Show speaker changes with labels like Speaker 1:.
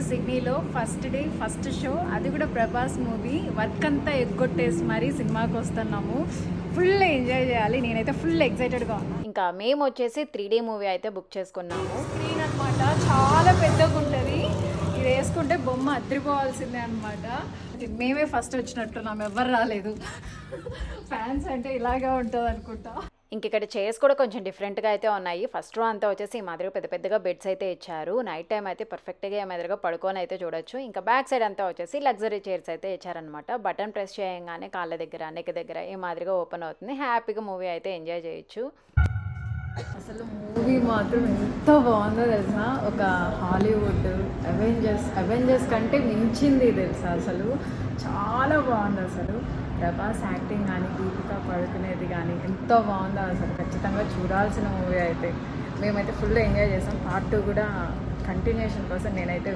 Speaker 1: సిడ్నీలో first day first show, అది కూడా ప్రభాస్ మూవీ. వర్క్ అంతా ఎగ్గొట్టేసి మరీ సినిమాకి వస్తున్నాము. ఫుల్ ఎంజాయ్ చేయాలి. నేనైతే ఫుల్ ఎక్సైటెడ్గా ఉన్నాను.
Speaker 2: ఇంకా మేము వచ్చేసి 3D మూవీ అయితే బుక్ చేసుకున్నాము.
Speaker 1: స్క్రీన్ అనమాట చాలా పెద్దగా ఉంటుంది. ఇది వేసుకుంటే బొమ్మ అద్రిపోవాల్సిందే అనమాట. మేమే ఫస్ట్ వచ్చినట్టున్నాం, ఎవరు రాలేదు. ఫ్యాన్స్ అంటే ఇలాగే ఉంటుంది అనుకుంటా.
Speaker 2: ఇంక ఇక్కడ చైర్స్ కూడా కొంచెం డిఫరెంట్గా అయితే ఉన్నాయి. ఫస్ట్ రో అంతా వచ్చేసి ఈ మాదిరిగా పెద్ద పెద్దగా బెడ్స్ అయితే ఇచ్చారు. నైట్ టైం అయితే పర్ఫెక్ట్గా ఈ మాదిరిగా పడుకొని అయితే చూడొచ్చు. ఇంకా బ్యాక్ సైడ్ అంతా వచ్చేసి లగ్జరీ చైర్స్ అయితే ఇచ్చారనమాట. బటన్ ప్రెస్ చేయగానే కాళ్ళ దగ్గర నెక్ దగ్గర ఈ మాదిరిగా ఓపెన్ అవుతుంది. హ్యాపీగా మూవీ అయితే ఎంజాయ్ చేయొచ్చు.
Speaker 1: అసలు మూవీ మాత్రం ఎంత బాగుందో తెలుసా. ఒక హాలీవుడ్ అవెంజర్స్ కంటే మించింది తెలుసా. అసలు చాలా బాగుంది. అసలు ప్రభాస్ యాక్టింగ్ కానీ, దీపిక పడుకునేది కానీ ఎంత బాగుందో అసలు. ఖచ్చితంగా చూడాల్సిన మూవీ అయితే. మేమైతే ఫుల్ ఎంజాయ్ చేసాం. పార్ట్ 2 కూడా కంటిన్యూషన్ కోసం నేనైతే